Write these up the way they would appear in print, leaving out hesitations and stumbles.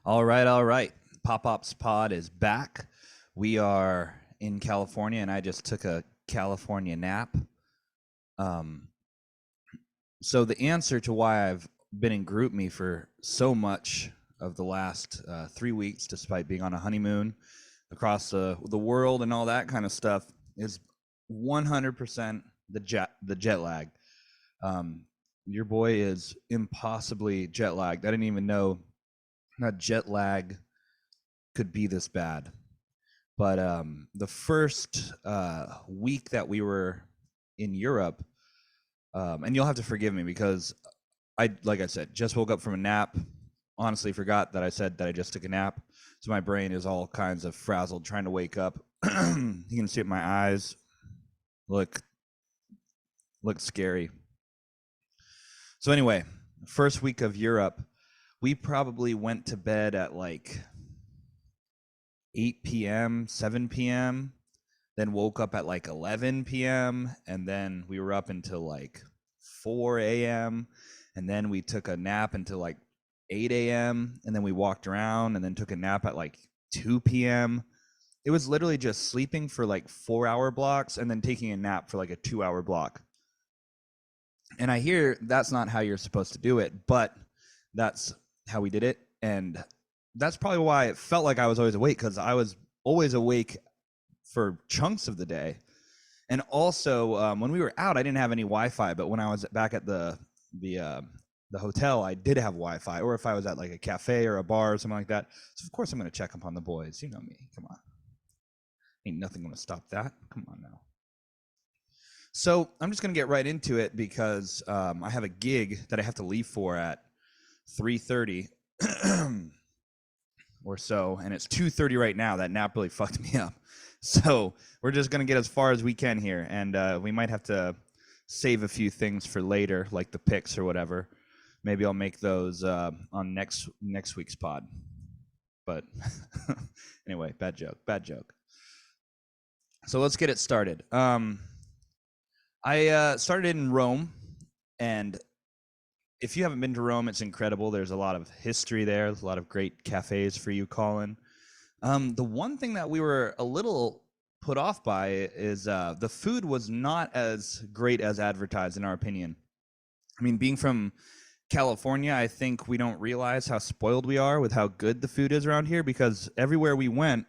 All right, all right. Pop Ops Pod is back. We are in California, and I just took a California nap. Um, so the answer to why I've been in group me for so much of the last 3 weeks, despite being on a honeymoon across the world and all that kind of stuff, is 100% the jet lag. Um, your boy is impossibly jet lagged. I didn't even know that jet lag could be this bad. But the first week that we were in Europe, and you'll have to forgive me because like I said, just woke up from a nap. Honestly, forgot that I said that I just took a nap. So my brain is all kinds of frazzled trying to wake up. You can see it, my eyes look scary. So anyway, first week of Europe, we probably went to bed at like 8 p.m., 7 p.m., then woke up at like 11 p.m., and then we were up until like 4 a.m., and then we took a nap until like 8 a.m., and then we walked around and then took a nap at like 2 p.m. It was literally just sleeping for like 4-hour blocks and then taking a nap for like a 2-hour block. And I hear that's not how you're supposed to do it, but that's how we did it. And that's probably why it felt like I was always awake, because I was always awake for chunks of the day. And also, when we were out, I didn't have any Wi-Fi, but when I was back at the hotel, I did have Wi-Fi. Or if I was at like a cafe or a bar or something like that, so of course I'm going to check up on the boys. You know me. Come on, ain't nothing going to stop that. Come on now. So I'm just going to get right into it because I have a gig that I have to leave for at 3:30 or so, and it's 2:30 right now. That nap really fucked me up. So we're just going to get as far as we can here, and we might have to save a few things for later, like the picks or whatever. Maybe I'll make those on next week's pod. But anyway, bad joke. So let's get it started. I started in Rome, and if you haven't been to Rome, it's incredible. There's a lot of history there. There's a lot of great cafes for you, Colin. The one thing that we were a little put off by is the food was not as great as advertised, in our opinion. I mean, being from California, I think we don't realize how spoiled we are with how good the food is around here, because everywhere we went,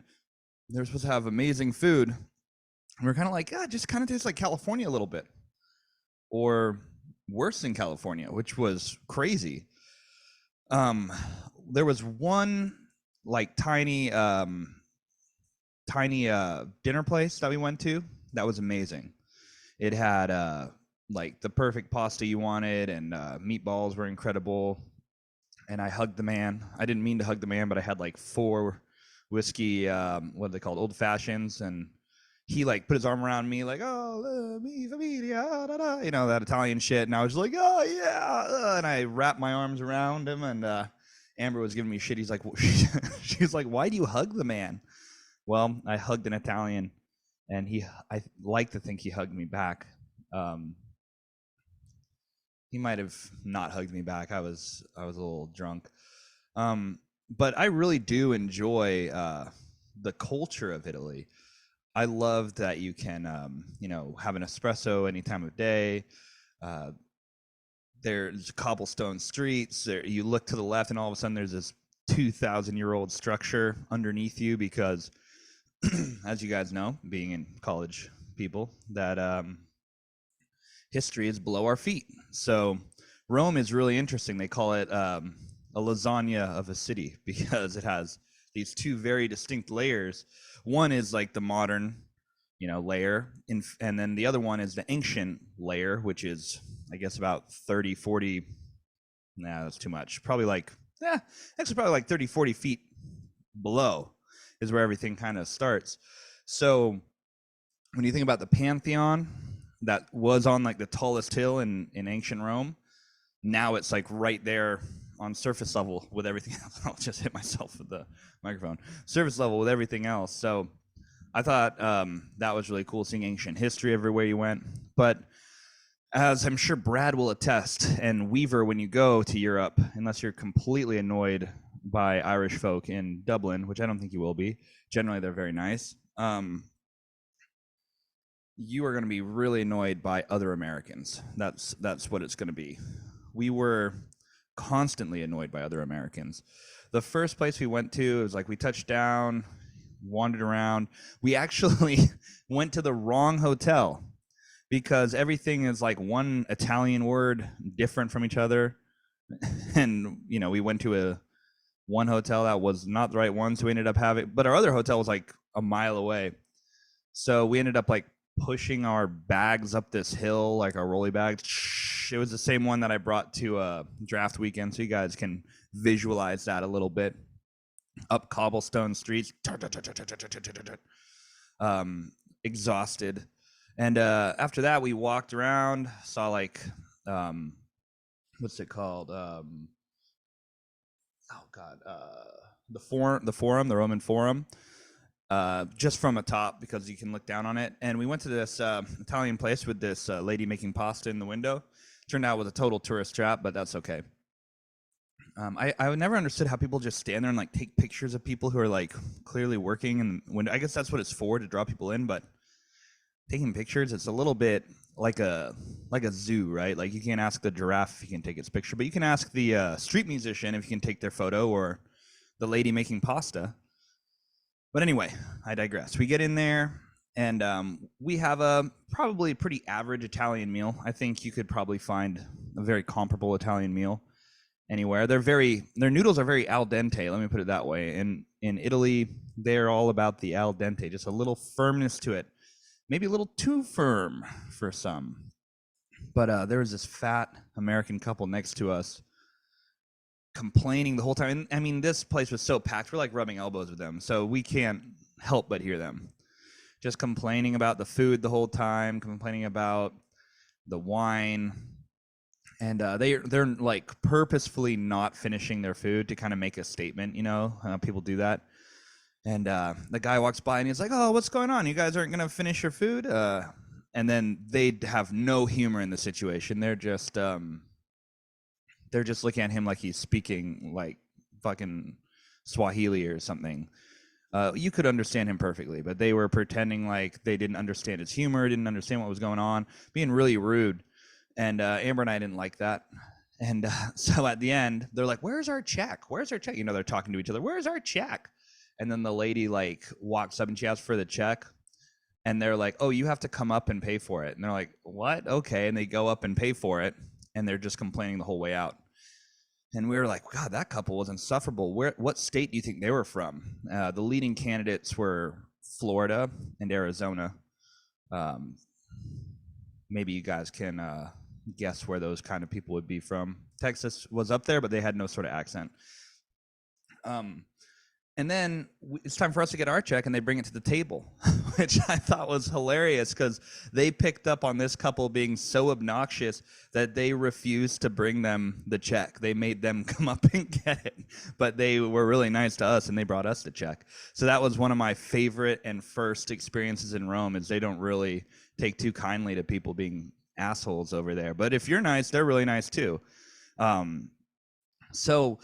they're supposed to have amazing food. And we're kind of like, it just kind of tastes like California a little bit, or worse than California, which was crazy. Um, there was one like tiny dinner place that we went to that was amazing. It had like the perfect pasta you wanted, and meatballs were incredible. And I hugged the man. I didn't mean to hug the man, but I had like 4 whiskey, what are they called, old fashions, and he like put his arm around me like, oh, mi familia, da, da, you know, that Italian shit. And I was like, oh yeah, and I wrapped my arms around him, and Amber was giving me shit. He's like, she's like, why do you hug the man? Well, I hugged an Italian, and I like to think he hugged me back. He might have not hugged me back. I was a little drunk. But I really do enjoy the culture of Italy. I love that you can, have an espresso any time of day. There's cobblestone streets. You look to the left, and all of a sudden there's this 2,000-year-old structure underneath you, because, as you guys know, being in college people, that history is below our feet. So Rome is really interesting. They call it a lasagna of a city because it has these 2 very distinct layers. One is like the modern, layer, and then the other one is the ancient layer, which is, I guess, about 30, 40. Nah, that's too much. Probably like, actually probably like 30, 40 feet below is where everything kind of starts. So when you think about the Pantheon that was on like the tallest hill in ancient Rome, now it's like right there on surface level with everything else. I'll just hit myself with the microphone. Surface level with everything else. So I thought that was really cool, seeing ancient history everywhere you went. But as I'm sure Brad will attest, and Weaver, when you go to Europe, unless you're completely annoyed by Irish folk in Dublin, which I don't think you will be. Generally, they're very nice. You are going to be really annoyed by other Americans. That's what it's going to be. We were constantly annoyed by other Americans. The first place we went to, it was like we touched down, wandered around. We actually went to the wrong hotel because everything is like one Italian word different from each other. And we went to one hotel that was not the right one, so we ended up having, but our other hotel was like a mile away. So we ended up like pushing our bags up this hill, like our rolly bags. It was the same one that I brought to draft weekend, so you guys can visualize that a little bit. Up cobblestone streets, exhausted. And after that, we walked around, saw like, what's it called? The Forum, the Roman Forum. Just from atop because you can look down on it. And we went to this Italian place with this lady making pasta in the window. Turned out it was a total tourist trap, but that's okay. I never understood how people just stand there and like take pictures of people who are like clearly working, and when I guess that's what it's for, to draw people in. But taking pictures, it's a little bit like a zoo, right? Like you can't ask the giraffe if he can take its picture, but you can ask the street musician if he can take their photo, or the lady making pasta. But anyway, I digress. We get in there, and we have a probably pretty average Italian meal. I think you could probably find a very comparable Italian meal anywhere. Their noodles are very al dente. Let me put it that way. In Italy, they're all about the al dente, just a little firmness to it, maybe a little too firm for some. But there was this fat American couple next to us complaining the whole time. And I mean, this place was so packed, we're like rubbing elbows with them, so we can't help but hear them just complaining about the food the whole time, complaining about the wine. And they're like purposefully not finishing their food to kind of make a statement. People do that. And the guy walks by and he's like, "Oh, what's going on? You guys aren't gonna finish your food?" And then they have no humor in the situation. They're just looking at him like he's speaking like fucking Swahili or something. You could understand him perfectly, but they were pretending like they didn't understand his humor, didn't understand what was going on, being really rude. And Amber and I didn't like that. And so at the end, they're like, "Where's our check? Where's our check?" They're talking to each other. "Where's our check?" And then the lady like walks up and she asks for the check. And they're like, "Oh, you have to come up and pay for it." And they're like, "What? Okay." And they go up and pay for it. And they're just complaining the whole way out. And we were like, God, that couple was insufferable. What state do you think they were from? The leading candidates were Florida and Arizona. Maybe you guys can guess where those kind of people would be from. Texas was up there, but they had no sort of accent. And then it's time for us to get our check, and they bring it to the table, which I thought was hilarious because they picked up on this couple being so obnoxious that they refused to bring them the check. They made them come up and get it, but they were really nice to us, and they brought us the check. So that was one of my favorite and first experiences in Rome, is they don't really take too kindly to people being assholes over there. But if you're nice, they're really nice too. So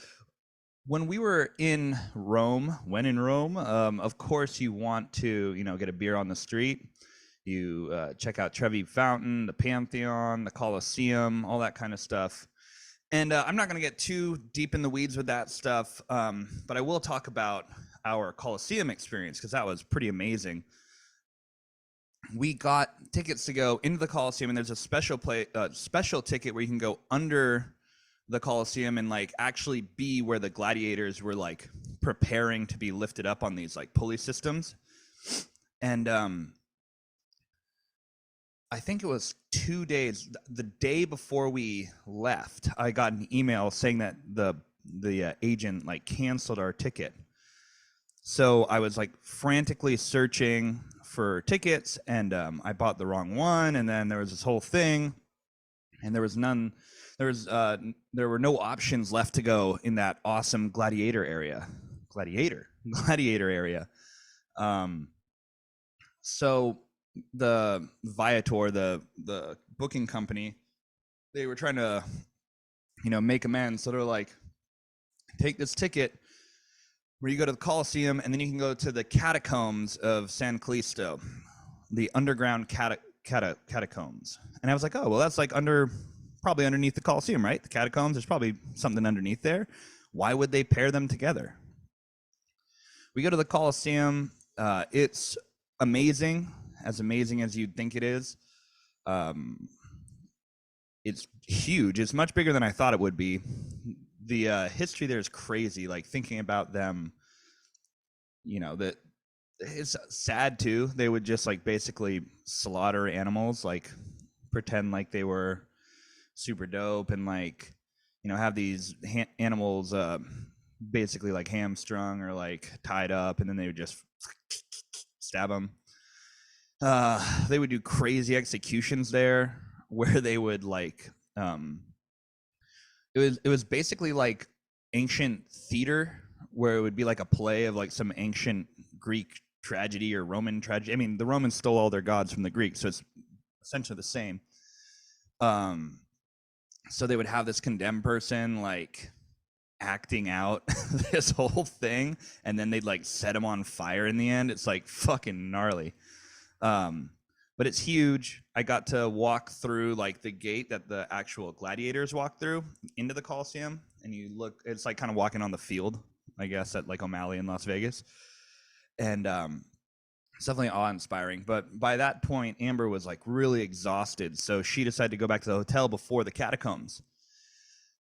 when we were in Rome, of course you want to, get a beer on the street. You check out Trevi Fountain, the Pantheon, the Colosseum, all that kind of stuff. And I'm not going to get too deep in the weeds with that stuff, but I will talk about our Colosseum experience because that was pretty amazing. We got tickets to go into the Colosseum, and there's a special ticket where you can go under the Colosseum and like actually be where the gladiators were like preparing to be lifted up on these like pulley systems. And I think it was 2 days, the day before we left, I got an email saying that the agent like canceled our ticket. So I was like frantically searching for tickets, and I bought the wrong one, and then there was this whole thing, and there were no options left to go in that awesome gladiator area. So the Viator, the booking company, they were trying to, make amends. So they're like, take this ticket, where you go to the Colosseum, and then you can go to the catacombs of San Callisto, the underground catacombs. And I was like, oh, well, that's like probably underneath the Colosseum, right? The catacombs, there's probably something underneath there. Why would they pair them together? We go to the Colosseum. It's amazing as you'd think it is. It's huge. It's much bigger than I thought it would be. The history there is crazy. Like thinking about them, that it's sad too. They would just like basically slaughter animals, like pretend like they were super dope, and like have these animals basically like hamstrung or like tied up, and then they would just stab them. They would do crazy executions there where they would like it was basically like ancient theater, where it would be like a play of like some ancient Greek tragedy or Roman tragedy. I mean, the Romans stole all their gods from the Greeks, so it's essentially the same. So they would have this condemned person like acting out this whole thing, and then they'd like set him on fire in the end. It's like fucking gnarly. But it's huge. I got to walk through like the gate that the actual gladiators walk through into the Colosseum, and you look, it's like kind of walking on the field, I guess, at like O'Malley in Las Vegas. And it's definitely awe-inspiring. But by that point, Amber was like really exhausted, so she decided to go back to the hotel before the catacombs.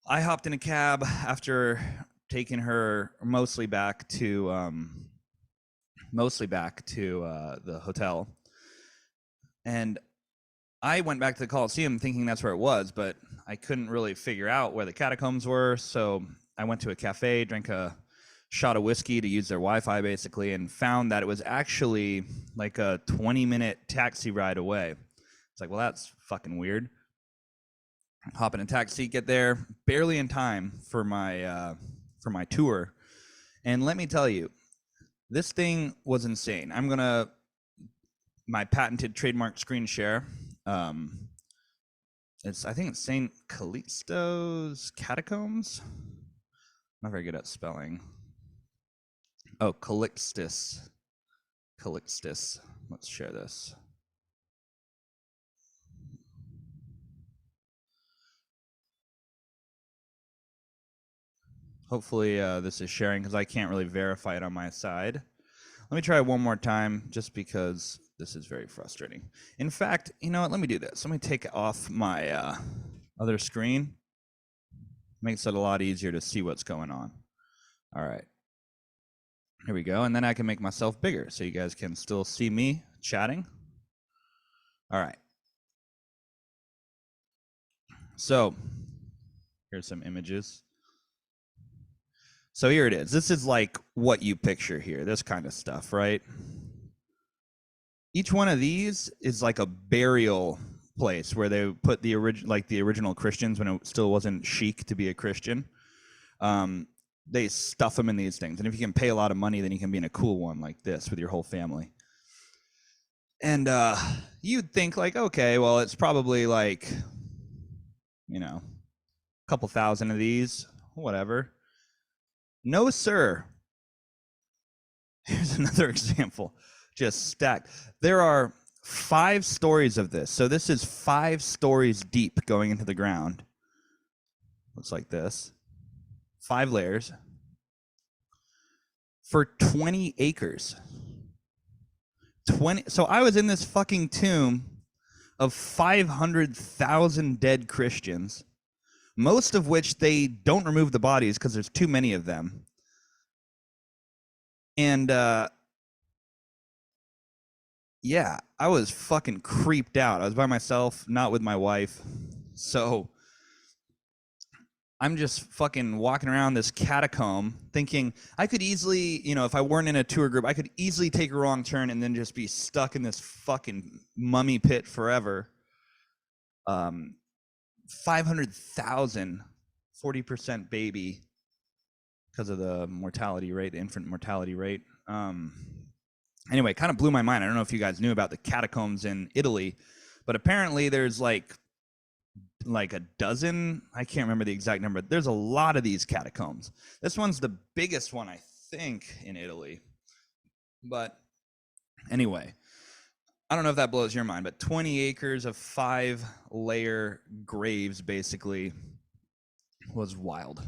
I hopped in a cab after taking her mostly back to the hotel. And I went back to the Colosseum thinking that's where it was, but I couldn't really figure out where the catacombs were. So I went to a cafe, drank a shot of whiskey to use their Wi-Fi basically, and found that it was actually like a 20-minute taxi ride away. It's like, well, that's fucking weird. Hop in a taxi, get there barely in time for my tour. And let me tell you, this thing was insane. I'm gonna my patented trademark screen share. I think it's St. Callisto's Catacombs. I'm not very good at spelling. Oh, Calixtus. Let's share this. Hopefully this is sharing, because I can't really verify it on my side. Let me try one more time, just because this is very frustrating. In fact, you know what? Let me do this. Let me take off my other screen. Makes it a lot easier to see what's going on. All right. Here we go. And then I can make myself bigger so you guys can still see me chatting. All right. So here's some images. So here it is. This is like what you picture here, this kind of stuff, right? Each one of these is like a burial place where they put the original Christians when it still wasn't chic to be a Christian. They stuff them in these things. And if you can pay a lot of money, then you can be in a cool one like this with your whole family. And you'd think like, okay, well, it's probably like, a couple thousand of these, whatever. No, sir. Here's another example, just stacked. There are 5 stories of this. So this is 5 stories deep going into the ground. Looks like this. 5 layers for 20 acres. So I was in this fucking tomb of 500,000 dead Christians, most of which they don't remove the bodies because there's too many of them. And yeah, I was fucking creeped out. I was by myself, not with my wife. So I'm just fucking walking around this catacomb thinking I could easily, if I weren't in a tour group, I could easily take a wrong turn and then just be stuck in this fucking mummy pit forever. 500,000, 40% baby because of the mortality rate, the infant mortality rate. Anyway, it kind of blew my mind. I don't know if you guys knew about the catacombs in Italy, but apparently there's like a dozen, I can't remember the exact number. There's a lot of these catacombs. This one's the biggest one, I think in Italy. But anyway, I don't know if that blows your mind, but 20 acres of 5-layer graves basically was wild.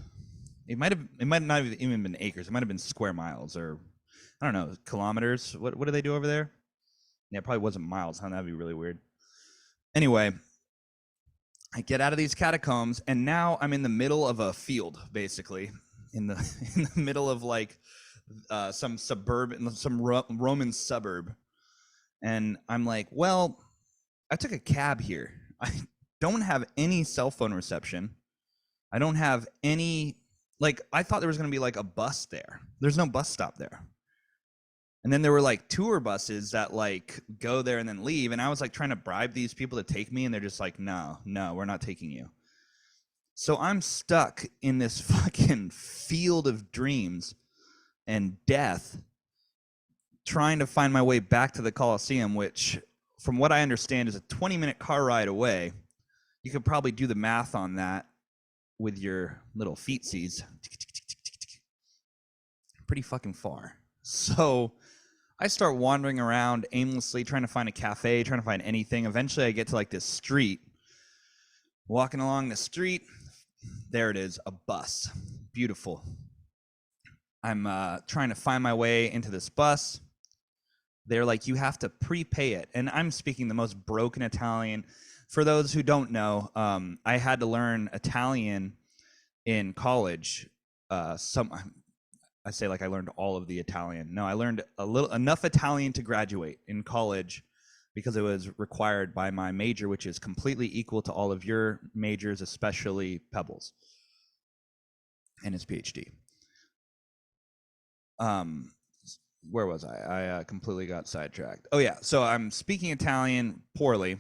It might not have even been acres. It might have been square miles, or I don't know, kilometers. What do they do over there? Yeah, it probably wasn't miles, huh? That'd be really weird. Anyway, I get out of these catacombs, and now I'm in the middle of a field, basically, in the middle of like some Roman suburb, and I'm like, well, I took a cab here. I don't have any cell phone reception. I don't have any, like, I thought there was going to be like a bus there. There's no bus stop there. And then there were like tour buses that like go there and then leave. And I was like trying to bribe these people to take me, and they're just like, no, we're not taking you. So I'm stuck in this fucking field of dreams and death, trying to find my way back to the Coliseum, which, from what I understand, is a 20-minute car ride away. You could probably do the math on that with your little feetsies. Pretty fucking far. So I start wandering around aimlessly, trying to find a cafe, trying to find anything. Eventually I get to like this street. Walking along the street, there it is, a bus. Beautiful. I'm trying to find my way into this bus. They're like, you have to prepay it. And I'm speaking the most broken Italian. For those who don't know, I had to learn Italian in college. I say like I learned all of the Italian. No, I learned enough Italian to graduate in college because it was required by my major, which is completely equal to all of your majors, especially Pebbles and his PhD. Where was I? I completely got sidetracked. Oh yeah, so I'm speaking Italian poorly,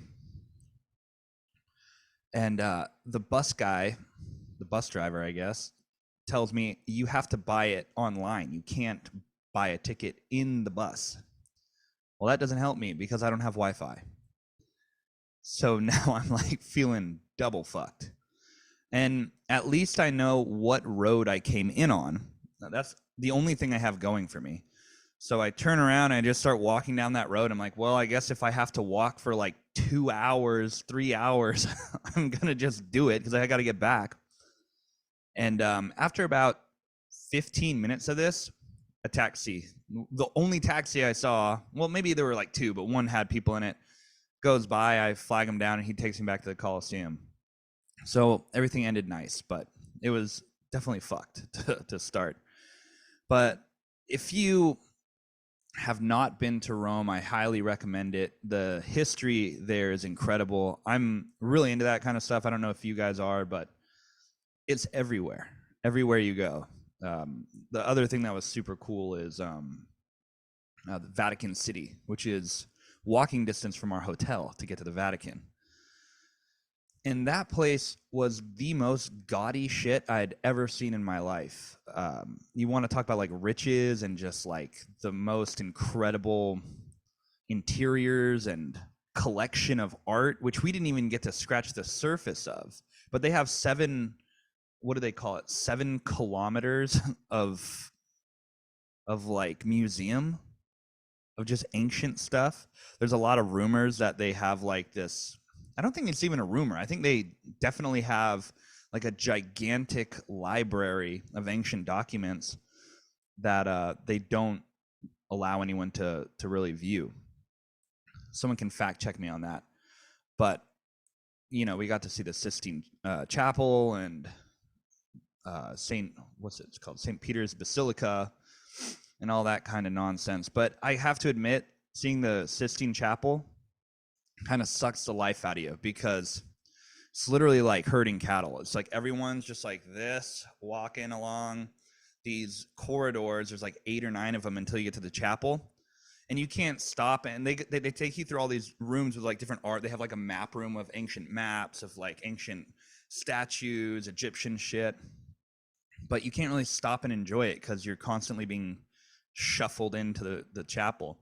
and the bus guy, the bus driver, I guess, tells me you have to buy it online. You can't buy a ticket in the bus. Well, that doesn't help me because I don't have Wi-Fi. So now I'm like feeling double fucked. And at least I know what road I came in on. Now, that's the only thing I have going for me. So I turn around and I just start walking down that road. I'm like, well, I guess if I have to walk for like 2 hours, 3 hours, I'm going to just do it because I got to get back. And after about 15 minutes of this, a taxi, the only taxi I saw, well, maybe there were like two, but one had people in it, goes by. I flag him down and he takes me back to the Coliseum. So everything ended nice, but it was definitely fucked to start. But if you have not been to Rome, I highly recommend it. The history there is incredible. I'm really into that kind of stuff. I don't know if you guys are, but it's everywhere you go. The other thing that was super cool is the Vatican City, which is walking distance from our hotel to get to the Vatican. And that place was the most gaudy shit I'd ever seen in my life. You want to talk about like riches and just like the most incredible interiors and collection of art, which we didn't even get to scratch the surface of. But they have 7 kilometers of like museum of just ancient stuff. There's a lot of rumors that they have like this, I don't think it's even a rumor. I think they definitely have like a gigantic library of ancient documents that they don't allow anyone to really view. Someone can fact check me on that. But, you know, we got to see the Sistine Chapel and St. Peter's Basilica and all that kind of nonsense. But I have to admit, seeing the Sistine Chapel kind of sucks the life out of you because it's literally like herding cattle. It's like everyone's just like this, walking along these corridors. There's like 8 or 9 of them until you get to the chapel, and you can't stop. And they take you through all these rooms with like different art. They have like a map room of ancient maps of like ancient statues, Egyptian shit. But you can't really stop and enjoy it because you're constantly being shuffled into the chapel.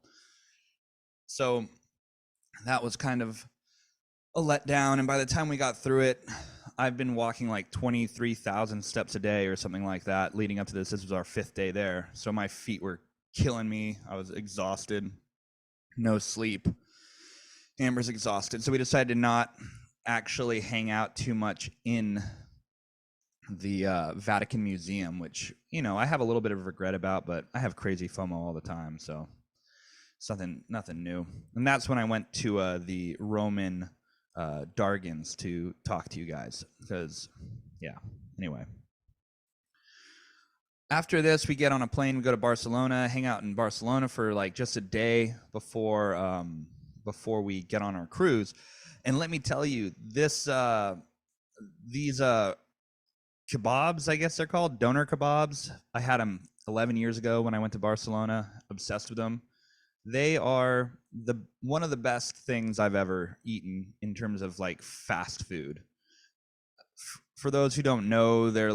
So that was kind of a letdown. And by the time we got through it, I've been walking like 23,000 steps a day or something like that leading up to this. This was our 5th day there. So my feet were killing me. I was exhausted, no sleep. Amber's exhausted. So we decided to not actually hang out too much in the Vatican Museum, which, you know, I have a little bit of regret about, but I have crazy FOMO all the time. So it's nothing new. And that's when I went to the Roman Dargans to talk to you guys, because, yeah, anyway. After this, we get on a plane, we go to Barcelona, hang out in Barcelona for like just a day before we get on our cruise. And let me tell you, these kebabs, I guess they're called, doner kebabs. I had them 11 years ago when I went to Barcelona, obsessed with them. They are one of the best things I've ever eaten in terms of like fast food. For those who don't know, they're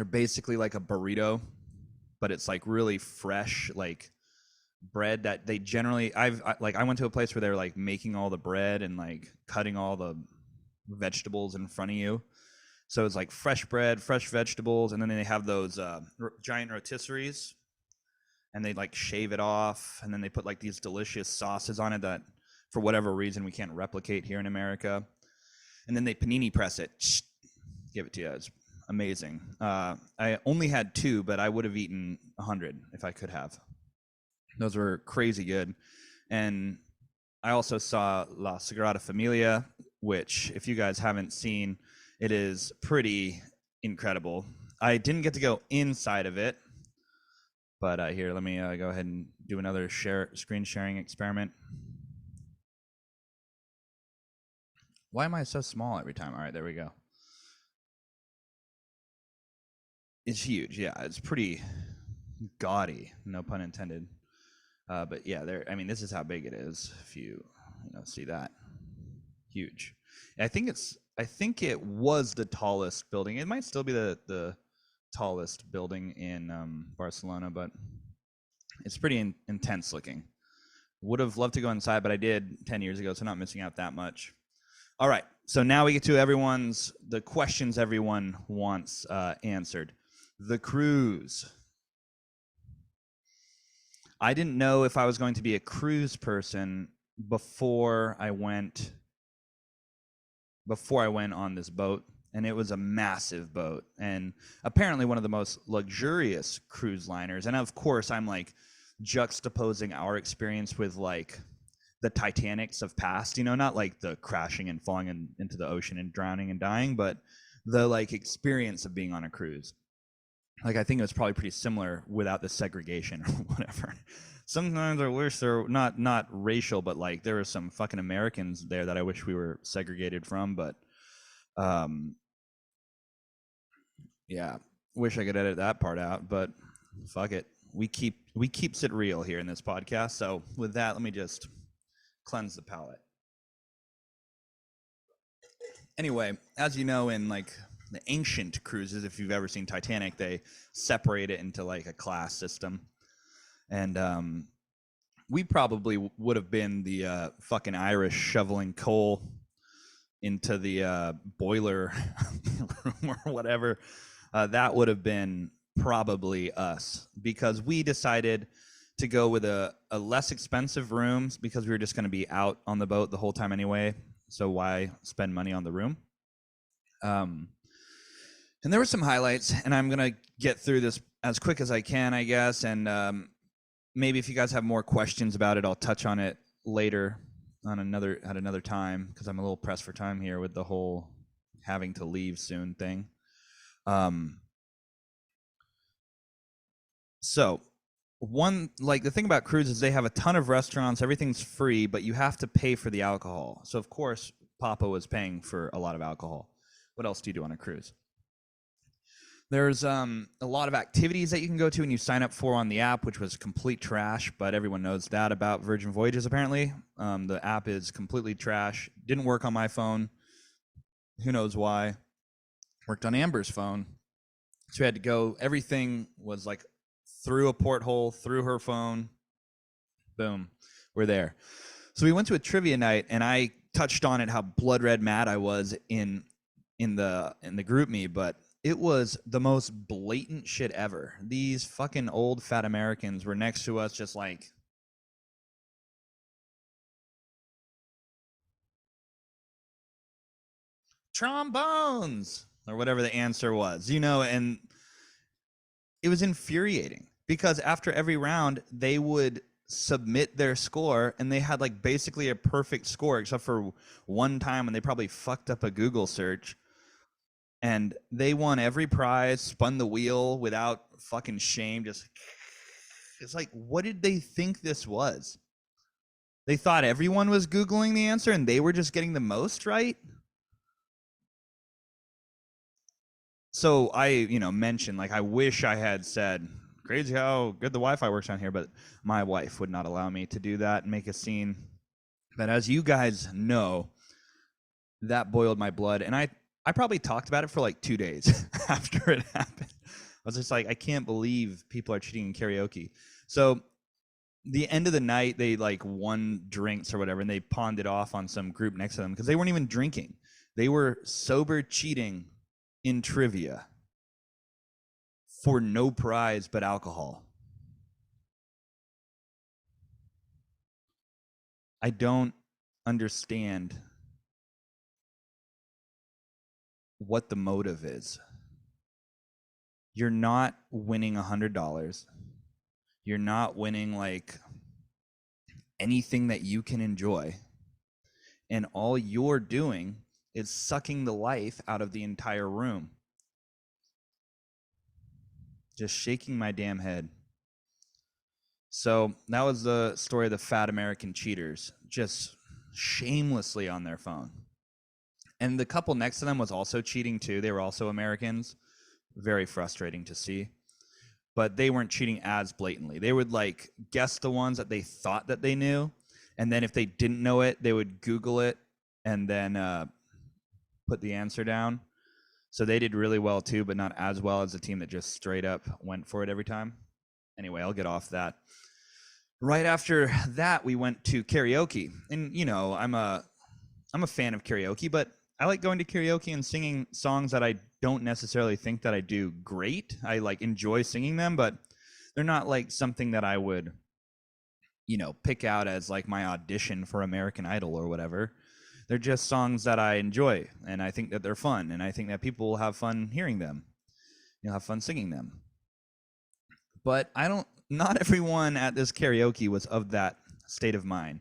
basically like a burrito, but it's like really fresh, like bread that they generally I went to a place where they're like making all the bread and like cutting all the vegetables in front of you. So it's like fresh bread, fresh vegetables, and then they have those giant rotisseries, and they like shave it off, and then they put like these delicious sauces on it that for whatever reason we can't replicate here in America. And then they panini press it, give it to you. It's amazing. I only had 2, but I would have eaten 100 if I could have. Those were crazy good. And I also saw La Sagrada Familia, which if you guys haven't seen, it is pretty incredible. I didn't get to go inside of it, but here, let me go ahead and do another screen sharing experiment. Why am I so small every time? All right, there we go. It's huge. Yeah, it's pretty gaudy, no pun intended. But yeah, I mean, this is how big it is. If you see that, huge. I think it was the tallest building. It might still be the tallest building in Barcelona, but it's pretty intense looking. Would have loved to go inside, but I did 10 years ago, so not missing out that much. All right, so now we get to the questions everyone wants answered. The cruise. I didn't know if I was going to be a cruise person before I went on this boat, and it was a massive boat, and apparently one of the most luxurious cruise liners. And of course, I'm like juxtaposing our experience with like the Titanics of past, not like the crashing and falling into the ocean and drowning and dying, but the like experience of being on a cruise. Like, I think it was probably pretty similar without the segregation or whatever. Sometimes I wish they're not racial, but like there were some fucking Americans there that I wish we were segregated from. But yeah, wish I could edit that part out. But fuck it, we keeps it real here in this podcast. So with that, let me just cleanse the palate. Anyway, as you know, in like the ancient cruises, if you've ever seen Titanic, they separate it into like a class system. And we probably would have been the fucking Irish shoveling coal into the boiler room or whatever. That would have been probably us, because we decided to go with a less expensive room because we were just going to be out on the boat the whole time anyway. So why spend money on the room? And there were some highlights, and I'm going to get through this as quick as I can, I guess. And maybe if you guys have more questions about it, I'll touch on it later at another time, because I'm a little pressed for time here with the whole having to leave soon thing. So the thing about cruises, they have a ton of restaurants, everything's free, but you have to pay for the alcohol. So of course, Papa was paying for a lot of alcohol. What else do you do on a cruise? There's a lot of activities that you can go to and you sign up for on the app, which was complete trash, but everyone knows that about Virgin Voyages apparently. The app is completely trash. Didn't work on my phone. Who knows why? Worked on Amber's phone. So we had to go, everything was like through a porthole, through her phone. Boom, we're there. So we went to a trivia night, and I touched on it how blood red mad I was in the group me, but it was the most blatant shit ever. These fucking old fat Americans were next to us, just like, trombones or whatever the answer was, and it was infuriating because after every round they would submit their score and they had like basically a perfect score except for one time when they probably fucked up a Google search, and they won every prize, spun the wheel without fucking shame. Just, it's like, what did they think this was? They thought everyone was Googling the answer and they were just getting the most right. So I, mentioned, like, I wish I had said, crazy how good the Wi-Fi works down here, but my wife would not allow me to do that and make a scene. But as you guys know, that boiled my blood, and I probably talked about it for like 2 days after it happened. I was just like, I can't believe people are cheating in karaoke. So the end of the night, they like won drinks or whatever, and they pawned it off on some group next to them because they weren't even drinking. They were sober cheating in trivia for no prize but alcohol. I don't understand what the motive is. You're not winning $100. You're not winning like anything that you can enjoy. And all you're doing is sucking the life out of the entire room. Just shaking my damn head. So that was the story of the fat American cheaters, just shamelessly on their phone. And the couple next to them was also cheating too. They were also Americans. Very frustrating to see. But they weren't cheating as blatantly. They would like guess the ones that they thought that they knew. And then if they didn't know it, they would Google it and then put the answer down. So they did really well too, but not as well as the team that just straight up went for it every time. Anyway, I'll get off that. Right after that, we went to karaoke. And I'm a fan of karaoke, but I like going to karaoke and singing songs that I don't necessarily think that I do great. I like enjoy singing them, but they're not like something that I would, pick out as like my audition for American Idol or whatever. They're just songs that I enjoy, and I think that they're fun, and I think that people will have fun hearing them. You'll have fun singing them. But not everyone at this karaoke was of that state of mind.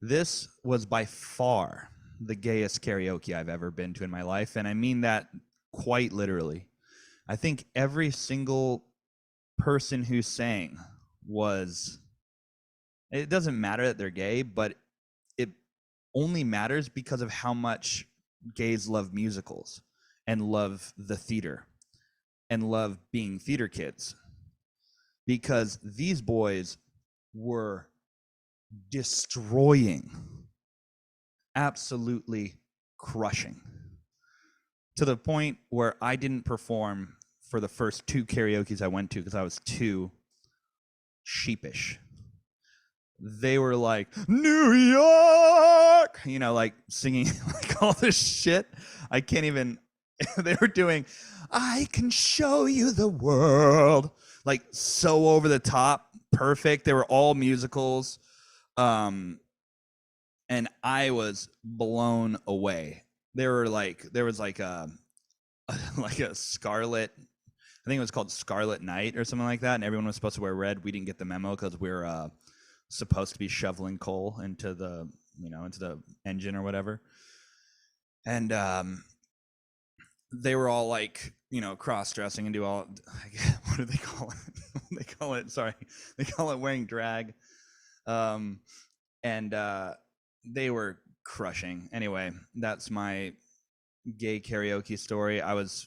This was by far the gayest karaoke I've ever been to in my life, and I mean that quite literally. I think every single person who sang was, it doesn't matter that they're gay, but it only matters because of how much gays love musicals and love the theater and love being theater kids. Because these boys were destroying, absolutely crushing, to the point where I didn't perform for the first 2 karaokes I went to because I was too sheepish. They were like, New York, like singing like all this shit. I can't even, they were doing, I can show you the world, like so over the top, perfect. They were all musicals. And I was blown away. There was like a scarlet, I think it was called Scarlet Night or something like that, and everyone was supposed to wear red. We didn't get the memo because we're supposed to be shoveling coal into the engine or whatever. And they were all like, cross-dressing and do all, what do they call it? They call it wearing drag. And they were crushing. Anyway, that's my gay karaoke story. I was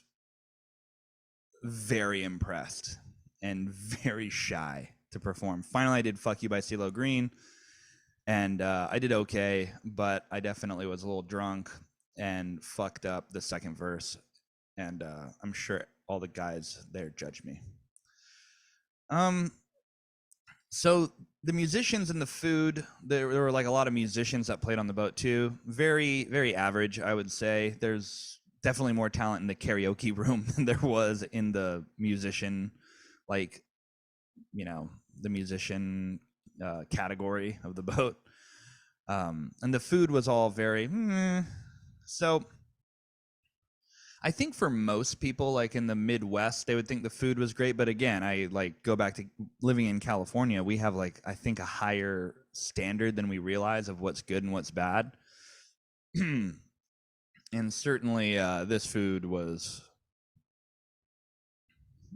very impressed and very shy to perform. Finally, I did Fuck You by CeeLo Green, and I did okay, but I definitely was a little drunk and fucked up the second verse, and I'm sure all the guys there judge me. So the musicians and the food, there were like a lot of musicians that played on the boat too. Very, very average, I would say. There's definitely more talent in the karaoke room than there was in the musician, like, the musician category of the boat. And the food was all very, so I think for most people, like in the Midwest, they would think the food was great. But again, I like go back to living in California. We have like, I think, a higher standard than we realize of what's good and what's bad. And certainly this food was,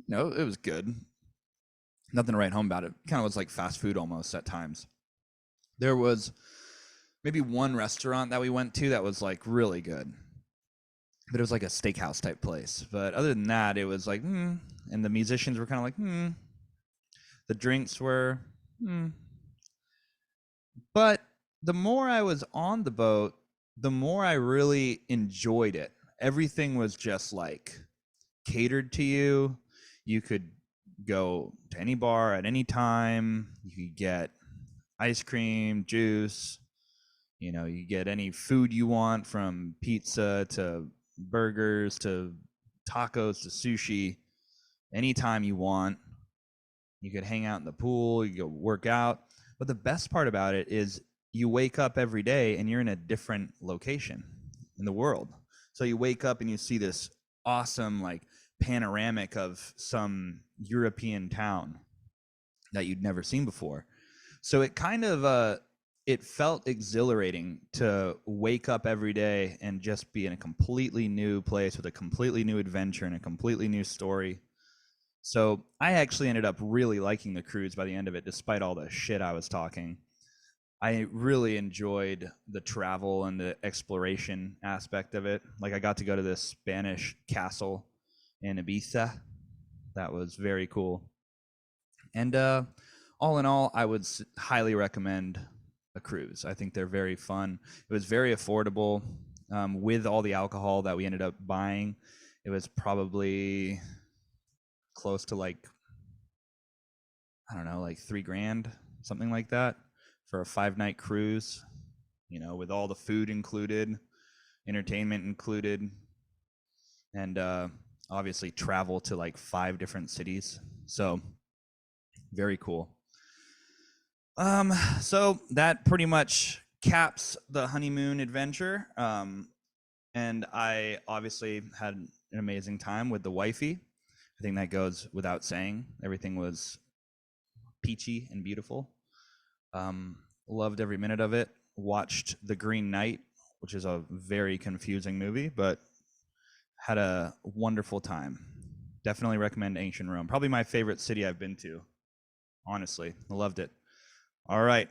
it was good. Nothing to write home about it. Kind of was like fast food almost at times. There was maybe one restaurant that we went to that was like really good, but it was like a steakhouse type place. But other than that, it was like, and the musicians were kind of like, the drinks were, But the more I was on the boat, the more I really enjoyed it. Everything was just like catered to you. You could go to any bar at any time. You could get ice cream, juice. You get any food you want, from pizza to burgers to tacos to sushi, anytime you want. You could hang out in the pool, you go work out. But the best part about it is you wake up every day and you're in a different location in the world. So you wake up and you see this awesome like panoramic of some European town that you'd never seen before. So it kind of it felt exhilarating to wake up every day and just be in a completely new place with a completely new adventure and a completely new story. So I actually ended up really liking the cruise by the end of it, despite all the shit I was talking. I really enjoyed the travel and the exploration aspect of it. Like, I got to go to this Spanish castle in Ibiza. That was very cool. And all in all, I would highly recommend a cruise. I think they're very fun. It was very affordable. With all the alcohol that we ended up buying, it was probably close to like, I don't know, like $3,000, something like that, for a 5-night cruise, with all the food included, entertainment included, and obviously travel to like 5 different cities. So very cool. So that pretty much caps the honeymoon adventure. And I obviously had an amazing time with the wifey. I think that goes without saying. Everything was peachy and beautiful. Loved every minute of it. Watched The Green Knight, which is a very confusing movie, but had a wonderful time. Definitely recommend ancient Rome. Probably my favorite city I've been to. Honestly, I loved it. All right.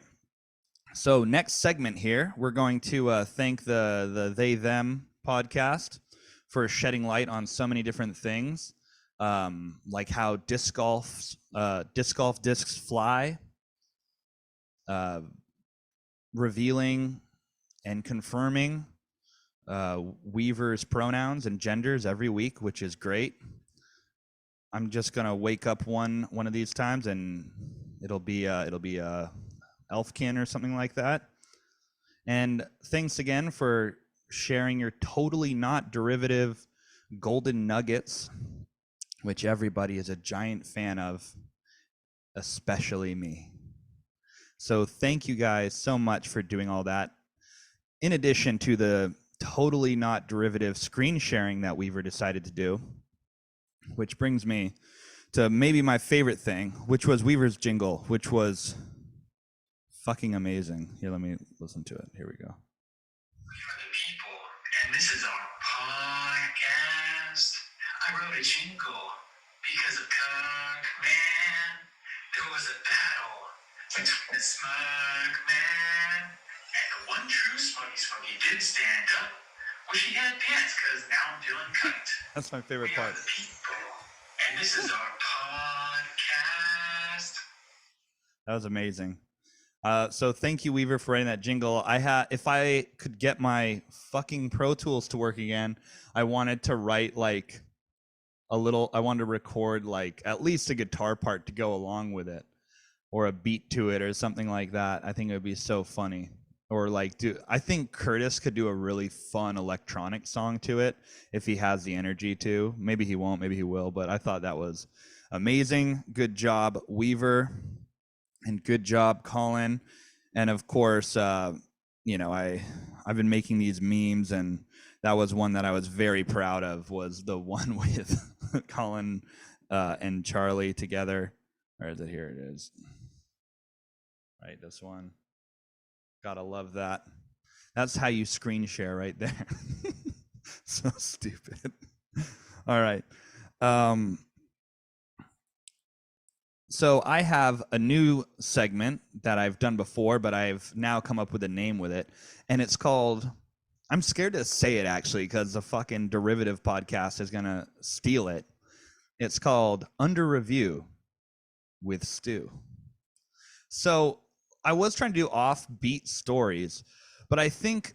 So next segment here, we're going to thank the They Them podcast for shedding light on so many different things, like how disc golf discs fly, revealing and confirming Weaver's pronouns and genders every week, which is great. I'm just gonna wake up one of these times and it'll be Elfkin or something like that. And thanks again for sharing your totally not derivative golden nuggets, which everybody is a giant fan of, especially me. So thank you guys so much for doing all that. In addition to the totally not derivative screen sharing that Weaver decided to do, which brings me to maybe my favorite thing, which was Weaver's jingle, which was fucking amazing. Here, let me listen to it. Here we go. We are the people, and this is our podcast. I wrote a jingle because of Cook Man. There was a battle between the smug man and the one true smuggy did stand up. Wish he had pants, because now I'm feeling cunt. That's my favorite part. We are the people, and this is our podcast. That was amazing. So thank you, Weaver, for writing that jingle. If I could get my fucking Pro Tools to work again, I wanted to write like I wanted to record like at least a guitar part to go along with it. or a beat to it or something like that. I think it would be so funny. Or like, I think Curtis could do a really fun electronic song to it if he has the energy to. Maybe he won't, maybe he will, but I thought that was amazing. Good job, Weaver, and good job, Colin. And of course, you know, I've been making these memes, and that was one that I was very proud of, was the one with Colin and Charlie together. Or is it here? It is. Right, this one. Gotta love that. That's how you screen share right there. So stupid. All right. So I have a new segment that I've done before, but I've now come up with a name with it, and it's called, I'm scared to say it actually because the fucking derivative podcast is gonna steal it. It's called Under Review with Stu. So I was trying to do offbeat stories, but I think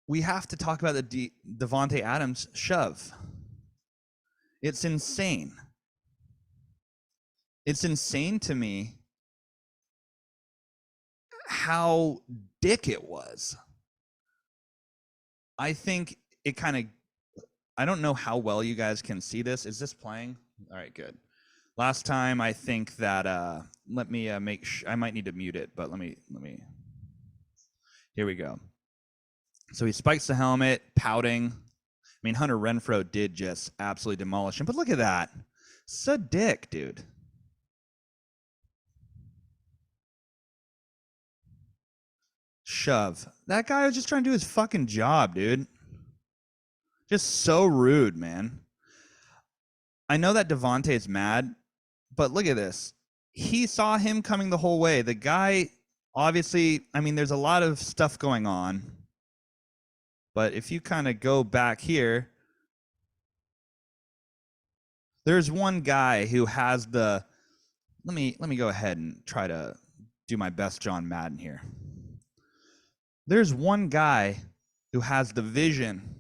we have to talk about the Davante Adams shove. It's insane. It's insane to me how dick it was. I think it kind of, I don't know how well you guys can see this. Is this playing? All right, good. Last time, I think that, let me make I might need to mute it, but let me, here we go. So he spikes the helmet, pouting. I mean, Hunter Renfrow did just absolutely demolish him, but look at that. So dick, dude. Shove. That guy was just trying to do his fucking job, dude. Just so rude, man. I know that Davante is mad, but look at this. He saw him coming the whole way. The guy, obviously, I mean, there's a lot of stuff going on. But if you kind of go back here, there's one guy who has the, let me go ahead and try to do my best John Madden here. There's one guy who has the vision,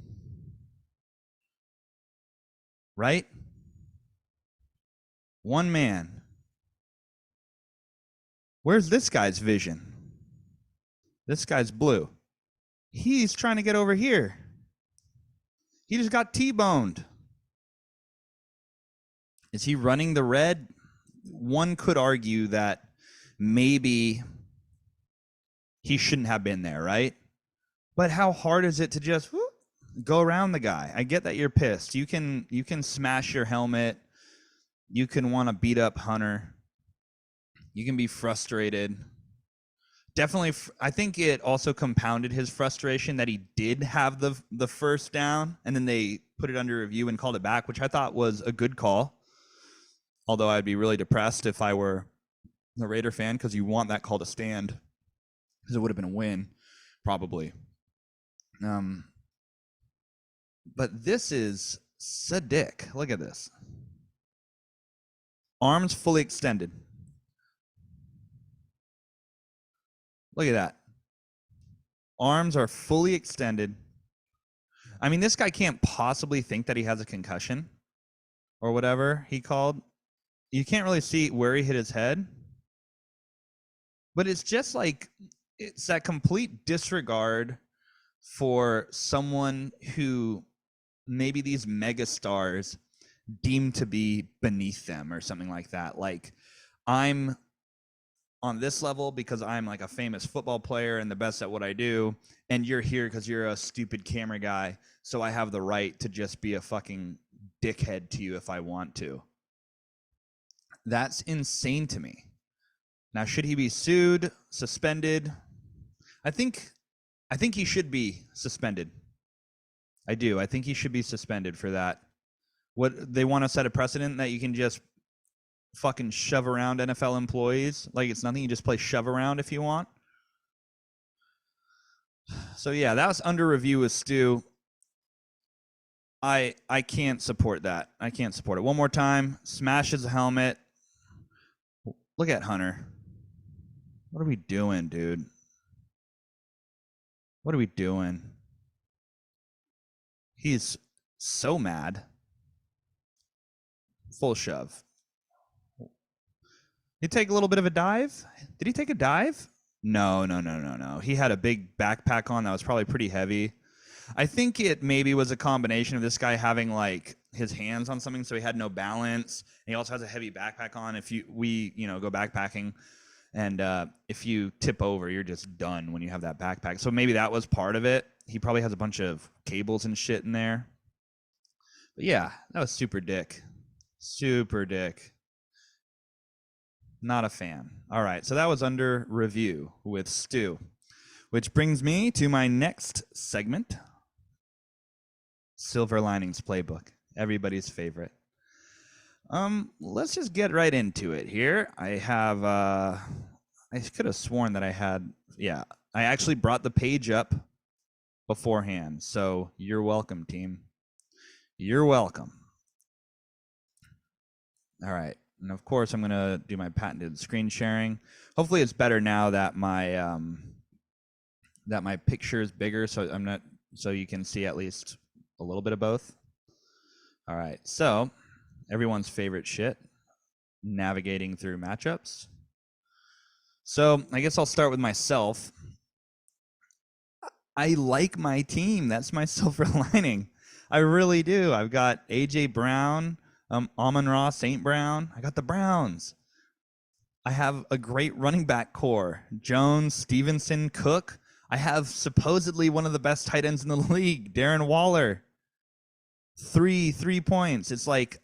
right? One man. Where's this guy's vision? This guy's blue. He's trying to get over here. He just got T-boned. Is he running the red? One could argue that maybe he shouldn't have been there, right? But how hard is it to just go around the guy? I get that you're pissed. You can smash your helmet. You can want to beat up Hunter. You can be frustrated. Definitely, I think it also compounded his frustration that he did have the first down, and then they put it under review and called it back, which I thought was a good call. Although I'd be really depressed if I were a Raider fan, because you want that call to stand, because it would have been a win, probably. But this is sadick. Look at this. Arms fully extended. Look at that. Arms are fully extended. I mean, this guy can't possibly think that he has a concussion or whatever he called. You can't really see where he hit his head. But it's just like, it's that complete disregard for someone who maybe these mega stars deem to be beneath them or something like that. Like, I'm on this level because I'm like a famous football player and the best at what I do, and you're here because you're a stupid camera guy, so I have the right to just be a fucking dickhead to you if I want to. That's insane to me. Now, should he be sued, suspended? I think he should be suspended. I do. I think he should be suspended for that. What, they want to set a precedent that you can just fucking shove around NFL employees like it's nothing. You just play shove around if you want. So yeah, that was under review with Stu. I can't support that. I can't support it. One more time. Smashes the helmet. Look at Hunter. What are we doing, dude? What are we doing? He's so mad. Full shove. He take a little bit of a dive? Did he take a dive? No, no, no, no, no. He had a big backpack on that was probably pretty heavy. I think it maybe was a combination of this guy having like his hands on something, so he had no balance. And he also has a heavy backpack on. If we go backpacking, and if you tip over, you're just done when you have that backpack. So maybe that was part of it. He probably has a bunch of cables and shit in there. But yeah, that was super dick. Super dick. Not a fan. All right, so that was under review with Stu, which brings me to my next segment, Silver Linings Playbook, everybody's favorite. Let's just get right into it here. I could have sworn that I had, yeah, I actually brought the page up beforehand, so you're welcome, team. You're welcome. All right. And of course, I'm going to do my patented screen sharing. Hopefully it's better now that my picture is bigger, so you can see at least a little bit of both. All right. So, everyone's favorite shit, navigating through matchups. So, I guess I'll start with myself. I like my team. That's my silver lining. I really do. I've got AJ Brown, Amon-Ra, St. Brown. I got the Browns. I have a great running back core. Jones, Stevenson, Cook. I have supposedly one of the best tight ends in the league, Darren Waller. Three points. It's like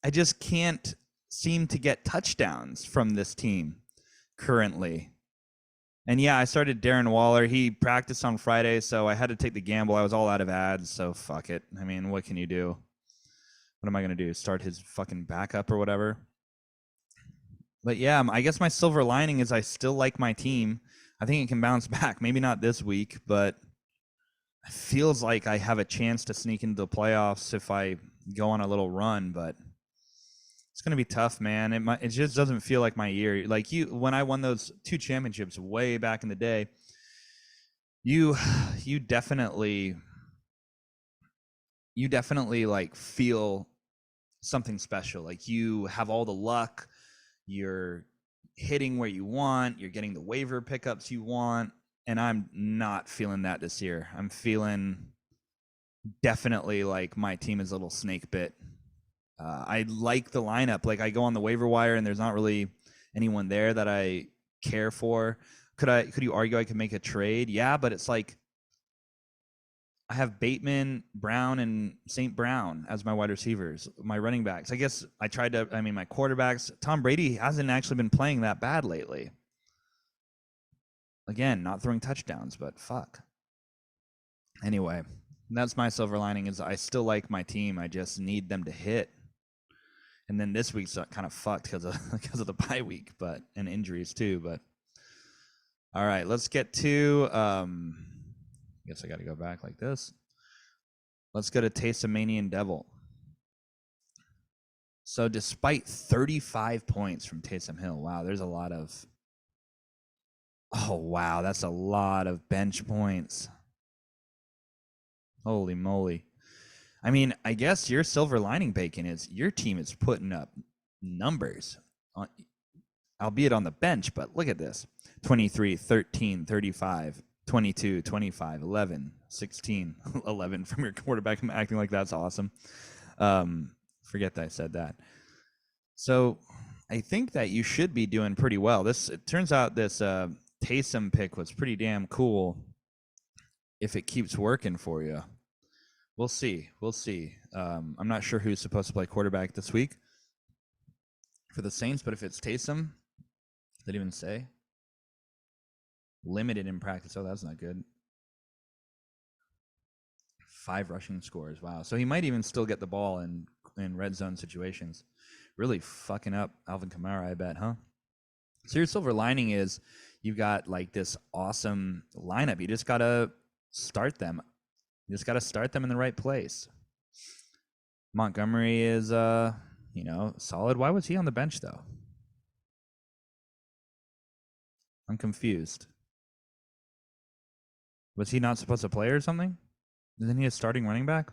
I just can't seem to get touchdowns from this team currently. And yeah, I started Darren Waller. He practiced on Friday, so I had to take the gamble. I was all out of ads, so fuck it. I mean, what can you do? What am I going to do? Start his fucking backup or whatever? But yeah, I guess my silver lining is I still like my team. I think it can bounce back. Maybe not this week, but it feels like I have a chance to sneak into the playoffs if I go on a little run, but it's going to be tough, man. It just doesn't feel like my year. Like when I won those 2 championships way back in the day, you definitely like feel something special. Like you have all the luck, you're hitting where you want, you're getting the waiver pickups you want, and I'm not feeling that this year. I'm feeling definitely like my team is a little snake bit. I like the lineup. Like I go on the waiver wire and there's not really anyone there that I care for. Could you argue I could make a trade? Yeah, but it's like I have Bateman, Brown, and St. Brown as my wide receivers, my running backs. I guess my quarterbacks. Tom Brady hasn't actually been playing that bad lately. Again, not throwing touchdowns, but fuck. Anyway, that's my silver lining is I still like my team. I just need them to hit. And then this week's kind of fucked because of the bye week, and injuries too. But all right, let's get to. I guess I got to go back like this. Let's go to Taysom Devil. So despite 35 points from Taysom Hill, wow, there's a lot of. Oh wow, that's a lot of bench points. Holy moly. I mean, I guess your silver lining, Bacon, is your team is putting up numbers, albeit on the bench, but look at this. 23, 13, 35, 22, 25, 11, 16, 11 from your quarterback. I'm acting like that's awesome. Forget that I said that. So I think that you should be doing pretty well. It turns out this Taysom pick was pretty damn cool if it keeps working for you. We'll see. I'm not sure who's supposed to play quarterback this week for the Saints, but if it's Taysom, did it even say? Limited in practice. Oh, that's not good. 5 rushing scores. Wow. So he might even still get the ball in red zone situations. Really fucking up Alvin Kamara, I bet, huh? So your silver lining is you've got like this awesome lineup. You just got to start them. You just got to start them in the right place. Montgomery is, solid. Why was he on the bench, though? I'm confused. Was he not supposed to play or something? Isn't he a starting running back?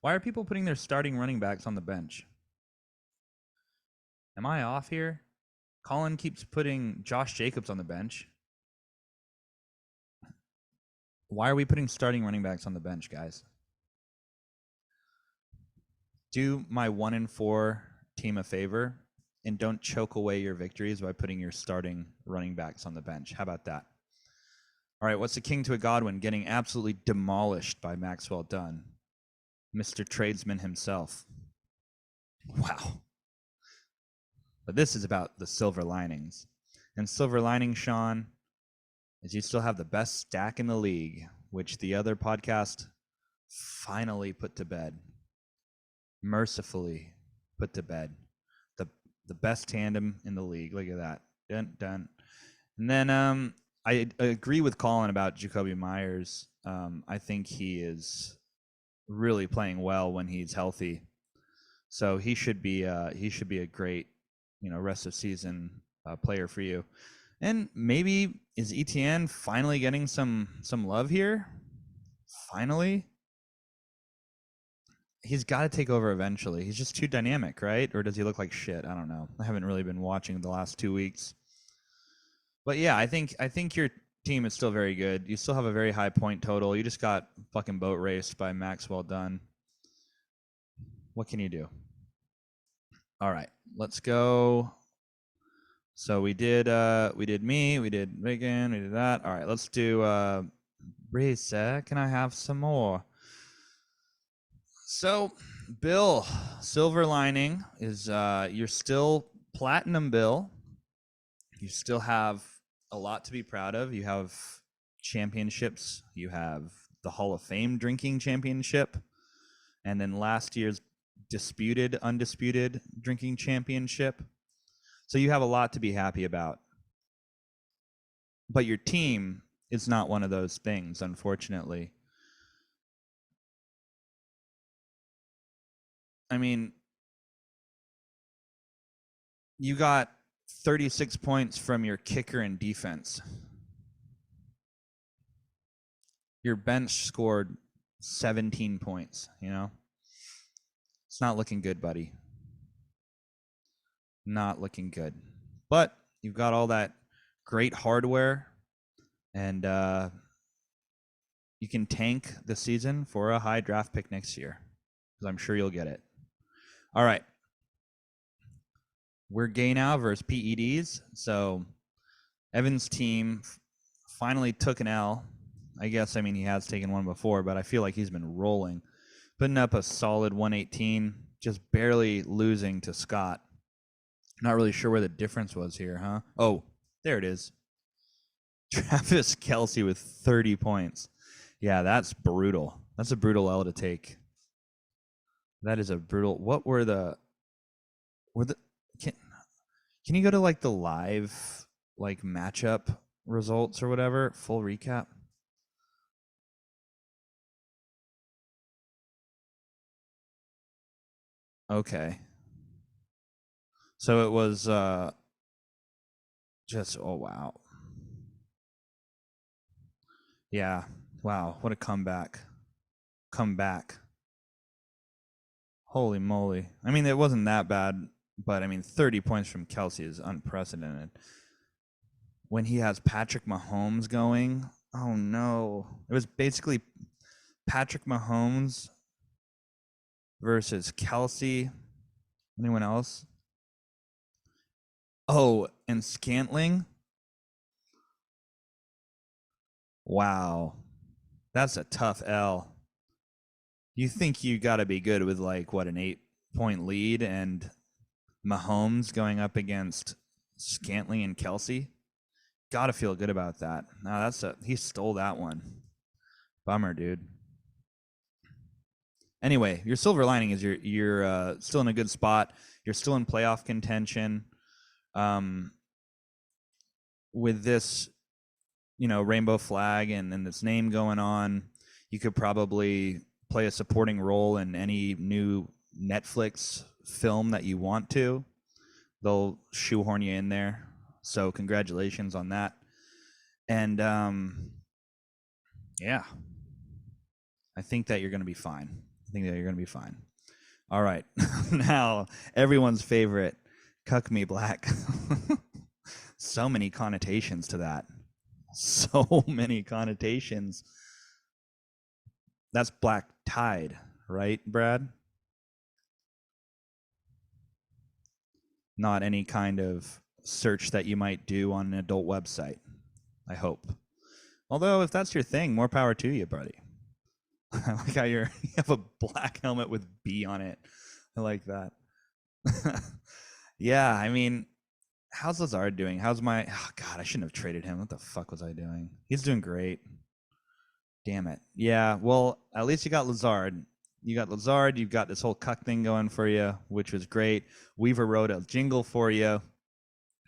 Why are people putting their starting running backs on the bench? Am I off here? Colin keeps putting Josh Jacobs on the bench. Why are we putting starting running backs on the bench, guys? Do my 1-4 team a favor and don't choke away your victories by putting your starting running backs on the bench. How about that? All right, what's the king to a Godwin getting absolutely demolished by Maxwell Dunn, Mr. Tradesman himself. Wow. But this is about the silver linings. And silver lining, Sean, is you still have the best stack in the league, which the other podcast finally put to bed. Mercifully put to bed. The best tandem in the league. Look at that. Dun. And then I agree with Colin about Jacoby Myers. I think he is really playing well when he's healthy. So he should be a great, rest of season player for you. And maybe is ETN finally getting some love here? Finally? He's got to take over eventually. He's just too dynamic, right? Or does he look like shit? I don't know. I haven't really been watching the last 2 weeks. But yeah, I think your team is still very good. You still have a very high point total. You just got fucking boat raced by Maxwell Dunn. What can you do? All right, let's go. So we did me, we did Megan, we did that. All right, let's do Risa. Can I have some more? So, Bill, silver lining is you're still platinum, Bill. You still have a lot to be proud of. You have championships. You have the Hall of Fame drinking championship, and then last year's undisputed drinking championship. So you have a lot to be happy about. But your team is not one of those things, unfortunately. I mean, you got 36 points from your kicker and defense. Your bench scored 17 points, It's not looking good, buddy. Not looking good. But you've got all that great hardware, and you can tank the season for a high draft pick next year, because I'm sure you'll get it. All right. We're gay now versus PEDs. So Evan's team finally took an L. I guess, he has taken one before, but I feel like he's been rolling. Putting up a solid 118, just barely losing to Scott. Not really sure where the difference was here, huh? Oh, there it is. Travis Kelce with 30 points. Yeah, that's brutal. That's a brutal L to take. That is a brutal. What were the can you go to the live matchup results or whatever? Full recap. Okay. So it was just oh wow. Yeah. Wow, what a comeback. Holy moly. It wasn't that bad, but 30 points from Kelce is unprecedented. When he has Patrick Mahomes going, oh no. It was basically Patrick Mahomes versus Kelce. Anyone else? Oh, and Scantling? Wow. That's a tough L. You think you got to be good with an 8-point lead and Mahomes going up against Scantling and Kelce? Got to feel good about that. No, he stole that one. Bummer, dude. Anyway, your silver lining is you're still in a good spot. You're still in playoff contention. With this, rainbow flag and this name going on, you could probably play a supporting role in any new Netflix film that you want to. They'll shoehorn you in there. So congratulations on that. And yeah, I think that you're going to be fine. All right. Now, everyone's favorite, Cuck Me Black. So many connotations to that. So many connotations. That's black tide, right, Brad? Not any kind of search that you might do on an adult website, I hope. Although, if that's your thing, more power to you, buddy. I like how you have a black helmet with B on it. I like that. Yeah, I mean, how's Lazard doing? How's my? Oh God, I shouldn't have traded him. What the fuck was I doing? He's doing great. Damn it. Yeah. Well, at least you got Lazard. You got Lazard. You've got this whole cuck thing going for you, which was great. Weaver wrote a jingle for you.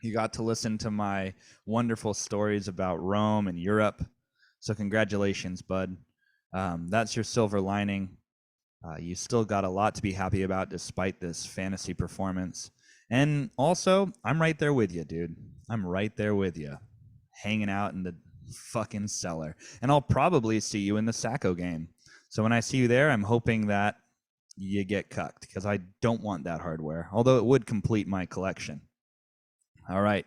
You got to listen to my wonderful stories about Rome and Europe. So congratulations, bud. That's your silver lining. You still got a lot to be happy about despite this fantasy performance. And also, I'm right there with you, dude. I'm right there with you, hanging out in the fucking cellar. And I'll probably see you in the Sacco game. So when I see you there, I'm hoping that you get cucked because I don't want that hardware, although it would complete my collection. All right.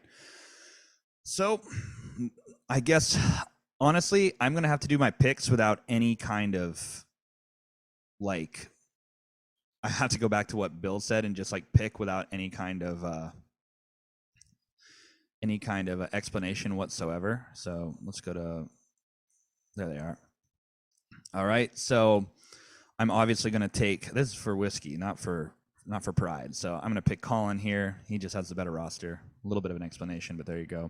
So I guess, honestly, I'm going to have to do my picks without any kind of like, I have to go back to what Bill said and just like pick without any kind of explanation whatsoever. So let's go to, there they are. All right. So I'm obviously going to take, this is for whiskey, not for pride. So I'm going to pick Colin here. He just has the better roster. A little bit of an explanation, but there you go.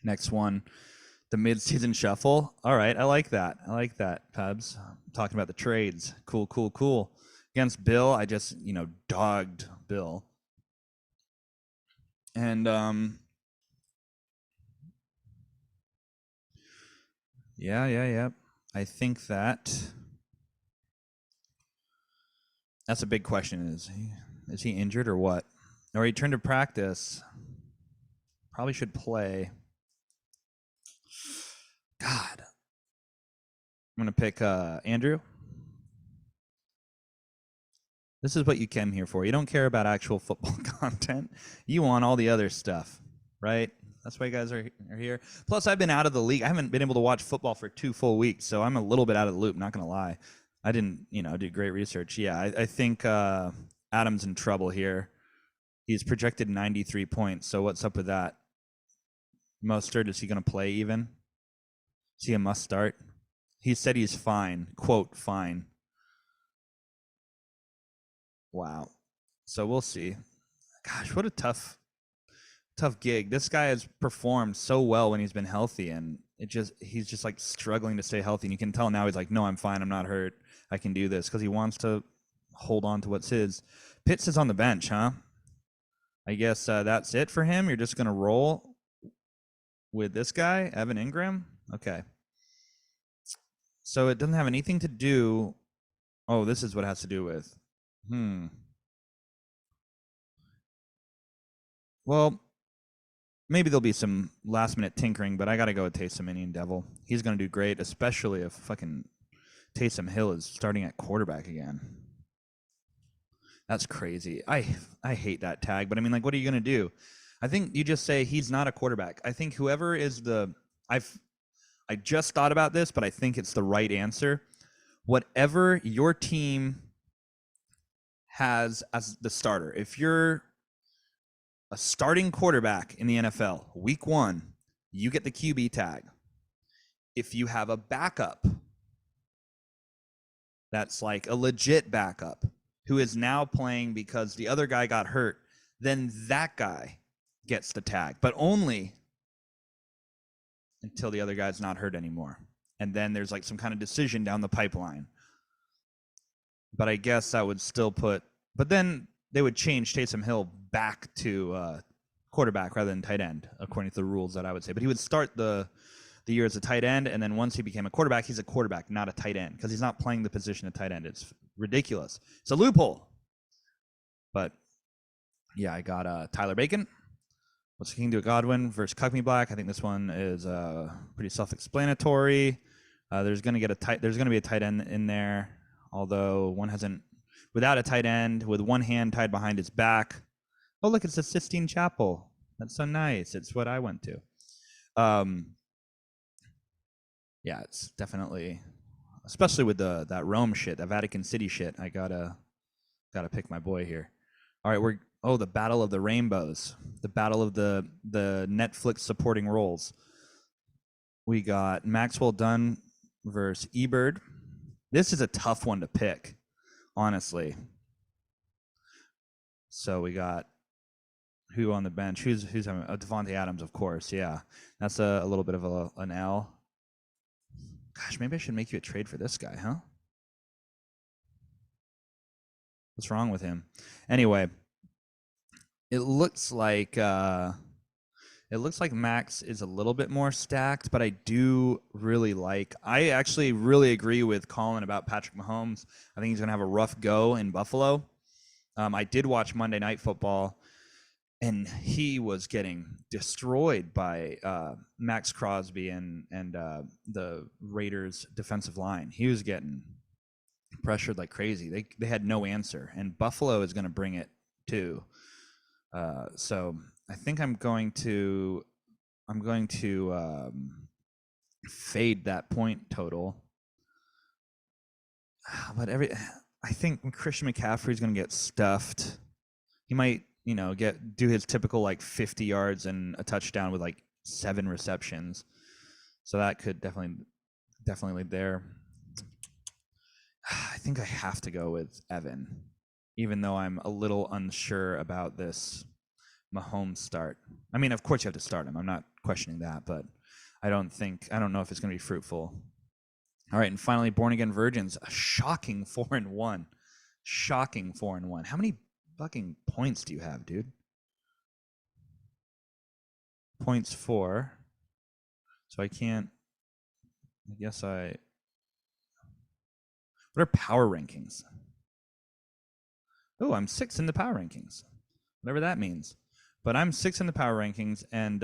Next one, the mid-season shuffle. All right, I like that. I like that, Pubs. Talking about the trades. Cool, cool, cool. Against Bill, I just, dogged Bill. And yeah. I think that's a big question. Is he injured or what? Or he turned to practice. Probably should play. God. I'm going to pick Andrew. This is what you came here for. You don't care about actual football content. You want all the other stuff, right? That's why you guys are here. Plus, I've been out of the league. I haven't been able to watch football for 2 full weeks, so I'm a little bit out of the loop, not going to lie. I didn't, do great research. Yeah, I think Adam's in trouble here. He's projected 93 points, so what's up with that? Mostert, is he going to play even? Is he a must start? He said he's fine, quote, fine. Wow. So we'll see. Gosh, what a tough gig. This guy has performed so well when he's been healthy, and he's just like struggling to stay healthy. And you can tell now he's like, no, I'm fine. I'm not hurt. I can do this, because he wants to hold on to what's his. Pitts is on the bench, huh? I guess that's it for him. You're just going to roll with this guy, Evan Ingram? Okay. So it doesn't have anything to do. Oh, this is what it has to do with. Well, maybe there'll be some last minute tinkering, but I got to go with Taysom Indian Devil. He's going to do great, especially if fucking Taysom Hill is starting at quarterback again. That's crazy. I hate that tag, but I mean, like, what are you going to do? I think you just say he's not a quarterback. I think whoever is I just thought about this, but I think it's the right answer. Whatever your team has as the starter, if you're a starting quarterback in the NFL, week 1, you get the QB tag. If you have a backup that's like a legit backup who is now playing because the other guy got hurt, then that guy gets the tag, but only until the other guy's not hurt anymore. And then there's like some kind of decision down the pipeline. But I guess I would still but then they would change Taysom Hill back to quarterback rather than tight end, according to the rules that I would say. But he would start the year as a tight end, and then once he became a quarterback, he's a quarterback, not a tight end, because he's not playing the position of tight end. It's ridiculous. It's a loophole. But yeah, I got Tyler Bacon. What's the King do? Godwin versus Cuck Me Black. I think this one is pretty self-explanatory. There's going to be a tight end in there, although one hasn't. Without a tight end, with one hand tied behind his back. Oh, look, it's the Sistine Chapel. That's so nice. It's what I went to. Um, yeah, it's definitely, especially with that Rome shit, that Vatican City shit. I gotta pick my boy here. All right, the Battle of the Rainbows, the battle of the Netflix supporting roles. We got Maxwell Dunn versus Ebird. This is a tough one to pick, honestly. So we got who on the bench? Who's having Devontae Adams, of course. Yeah, that's a little bit of an L. Gosh, maybe I should make you a trade for this guy, huh? What's wrong with him? Anyway, it looks like Max is a little bit more stacked, but I do really like. I actually really agree with Colin about Patrick Mahomes. I think he's gonna have a rough go in Buffalo. I did watch Monday Night Football, and he was getting destroyed by Max Crosby and the Raiders defensive line. He was getting pressured like crazy. They had no answer, and Buffalo is going to bring it too. So I think I'm going to fade that point total. But I think Christian McCaffrey's going to get stuffed. He might, do his typical like 50 yards and a touchdown with like 7 receptions. So that could definitely lead there. I think I have to go with Evan, even though I'm a little unsure about this Mahomes start. I mean, of course you have to start him. I'm not questioning that, but I don't know if it's going to be fruitful. All right, and finally, Born Again Virgins, a shocking 4-1. Shocking 4-1. How many fucking points do you have, dude? Points 4. So I can't. I guess I. What are power rankings? Oh, I'm 6 in the power rankings. Whatever that means. But I'm 6 in the power rankings, and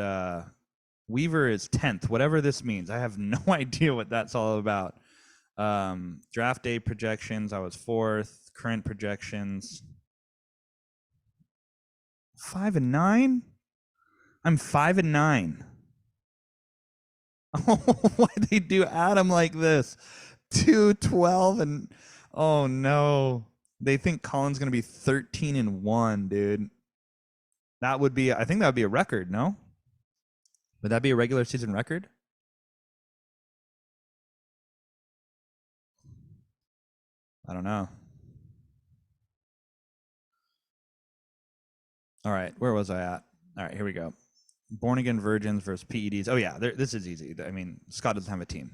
Weaver is 10th. Whatever this means, I have no idea what that's all about. Draft day projections, I was 4th. Current projections, 5-9. I'm 5-9. Oh, why they do Adam like this? 2-12 and oh no, they think Colin's gonna be 13-1, dude. That would be, I think that would be a record. No, would that be a regular season record? I don't know. All right, where was I at? All right, here we go. Born Again Virgins versus PEDs. Oh yeah, this is easy. I mean, Scott doesn't have a team.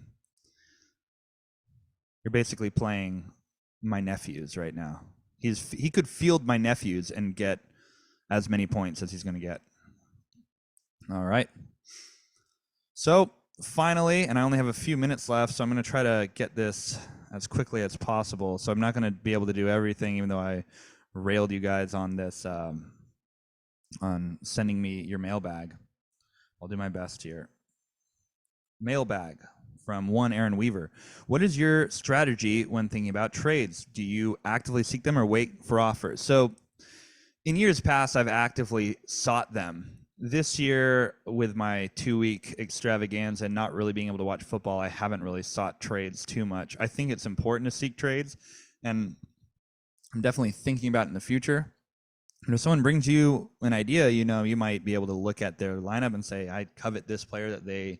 You're basically playing my nephews right now. He could field my nephews and get as many points as he's going to get. All right. So finally, and I only have a few minutes left, so I'm going to try to get this as quickly as possible. So I'm not going to be able to do everything, even though I railed you guys on this, on sending me your mailbag. I'll do my best here. Mailbag from one Aaron Weaver. What is your strategy when thinking about trades? Do you actively seek them or wait for offers? So in years past, I've actively sought them. This year, with my 2-week extravaganza and not really being able to watch football, I haven't really sought trades too much. I think it's important to seek trades, and I'm definitely thinking about it in the future. And if someone brings you an idea, you might be able to look at their lineup and say, I covet this player that they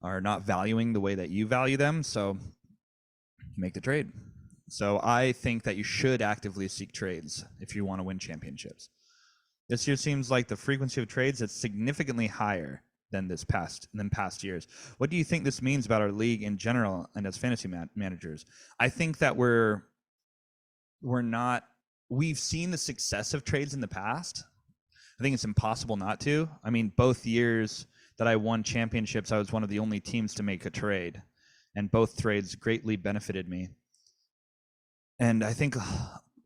are not valuing the way that you value them, so you make the trade. So I think that you should actively seek trades if you want to win championships. This year seems like the frequency of trades is significantly higher than past years. What do you think this means about our league in general and as fantasy managers? I think that we've seen the success of trades in the past. I think it's impossible not to. I mean, both years that I won championships, I was one of the only teams to make a trade, and both trades greatly benefited me. And I think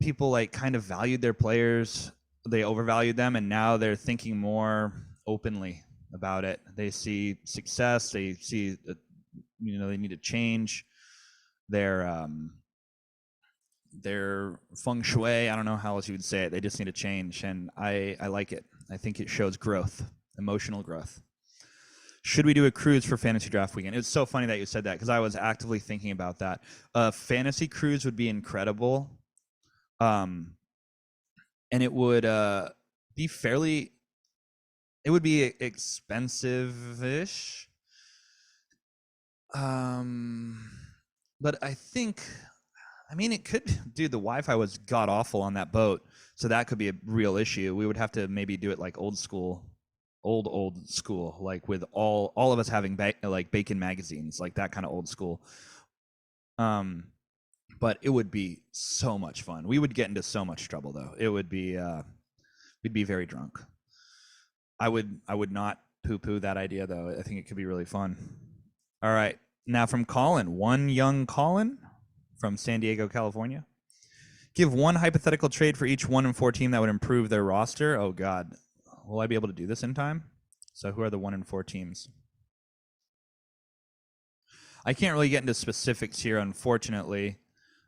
people like kind of valued their players, they overvalued them, and now they're thinking more openly about it. They see success, they see that they need to change their their feng shui. I don't know how else you would say it. They just need to change, and I like it. I think it shows growth, emotional growth. Should we do a cruise for fantasy draft weekend? It's so funny that you said that because I was actively thinking about that. Fantasy cruise would be incredible, and it would be fairly. It would be expensive-ish. But I think, I mean, it could. Dude, the Wi-Fi was god awful on that boat, so that could be a real issue. We would have to maybe do it like old school, old school, like with all of us having like bacon magazines, like that kind of old school. Um, but it would be so much fun. We would get into so much trouble though. It would be we'd be very drunk. I would not poo-poo that idea though. I think it could be really fun. All right. Now from Colin, one young Colin from San Diego, California. Give one hypothetical trade for each 1-4 team that would improve their roster. Oh God. Will I be able to do this in time? So who are the 1-4 teams? I can't really get into specifics here, unfortunately.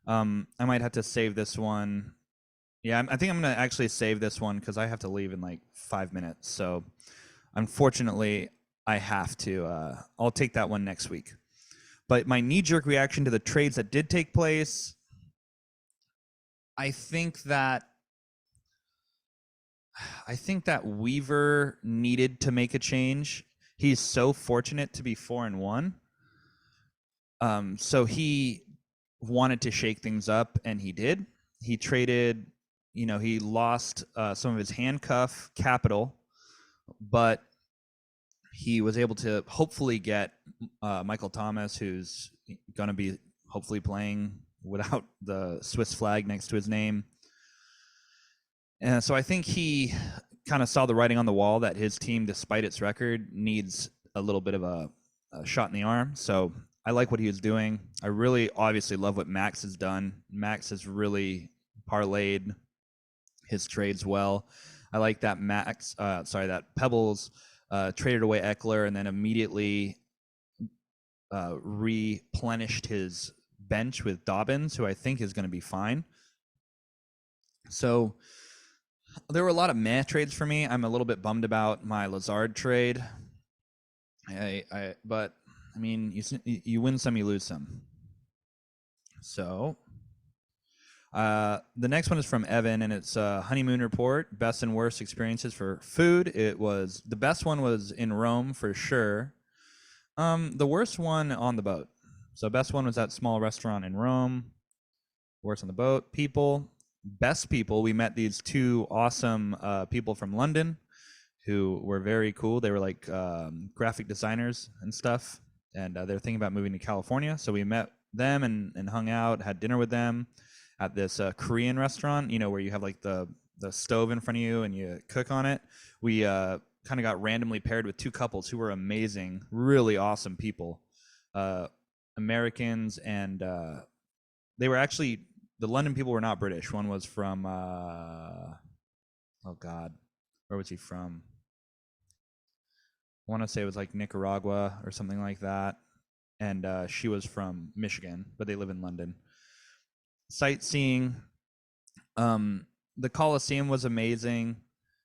I might have to save this one. Yeah, I think I'm going to actually save this one because I have to leave in like 5 minutes. So unfortunately, I have to. I'll take that one next week. But my knee-jerk reaction to the trades that did take place, I think that Weaver needed to make a change. He's so fortunate to be 4-1. So he wanted to shake things up, and he did. He traded, he lost some of his handcuff capital, but he was able to hopefully get Michael Thomas, who's going to be hopefully playing without the Swiss flag next to his name. And so I think he kind of saw the writing on the wall that his team, despite its record, needs a little bit of a shot in the arm. So I like what he was doing. I really obviously love what Max has done. Max has really parlayed his trades well. I like that that Pebbles traded away Eckler and then immediately replenished his bench with Dobbins, who I think is going to be fine. So there were a lot of meh trades for me. I'm a little bit bummed about my Lazard trade. But I mean, you win some, you lose some. So the next one is from Evan, and it's a honeymoon report, best and worst experiences for food. The best one was in Rome for sure. The worst one on the boat. So best one was that small restaurant in Rome. Worst on the boat. People, best people. We met these two awesome people from London who were very cool. They were like graphic designers and stuff, and they're thinking about moving to California. So we met them and hung out, had dinner with them at this Korean restaurant, where you have like the stove in front of you and you cook on it. We kind of got randomly paired with two couples who were amazing, really awesome people, Americans, and they were actually, the London people were not British. One was from oh God, where was he from? I want to say it was like Nicaragua or something like that. And she was from Michigan, but they live in London. Sightseeing. The Colosseum was amazing,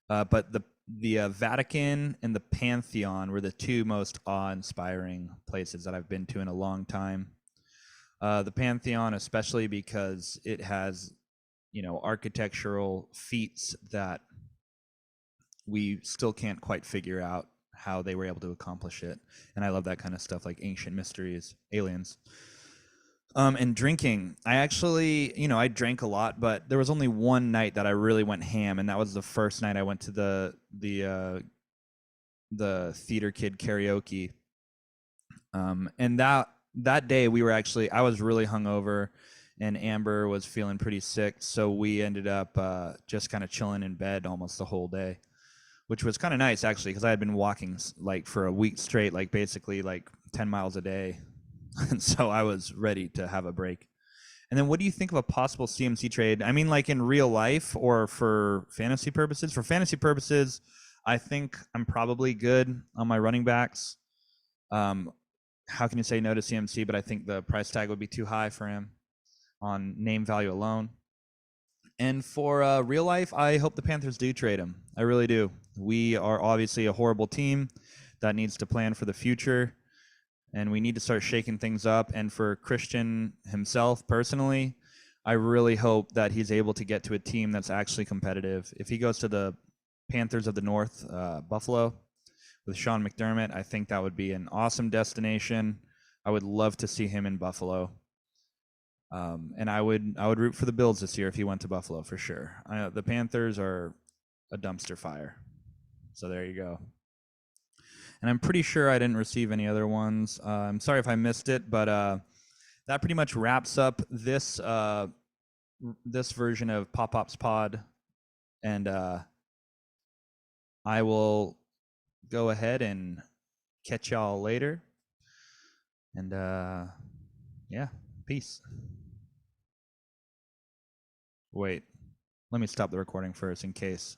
but the Vatican and the Pantheon were the two most awe-inspiring places that I've been to in a long time. The Pantheon, especially because it has, architectural feats that we still can't quite figure out how they were able to accomplish it. And I love that kind of stuff, like ancient mysteries, aliens. And drinking, I actually, I drank a lot, but there was only one night that I really went ham, and that was the first night I went to the theater kid karaoke. And that day I was really hungover, and Amber was feeling pretty sick, so we ended up just kind of chilling in bed almost the whole day, which was kind of nice actually, because I had been walking like for a week straight, like basically like 10 miles a day. And so I was ready to have a break. And then what do you think of a possible CMC trade? I mean, like in real life or for fantasy purposes? For fantasy purposes, I think I'm probably good on my running backs. How can you say no to CMC? But I think the price tag would be too high for him. on name value alone. And for real life, I hope the Panthers do trade him. I really do. We are obviously a horrible team that needs to plan for the future, and we need to start shaking things up. And for Christian himself personally, I really hope that he's able to get to a team that's actually competitive. If he goes to the Panthers of the North, Buffalo, with Sean McDermott, I think that would be an awesome destination. I would love to see him in Buffalo. And I would root for the Bills this year if he went to Buffalo for sure. The Panthers are a dumpster fire. So there you go. And I'm pretty sure I didn't receive any other ones. I'm sorry if I missed it, but that pretty much wraps up this this version of Pop Ops Pod. And I will go ahead and catch y'all later. And yeah, peace. Wait, let me stop the recording first in case.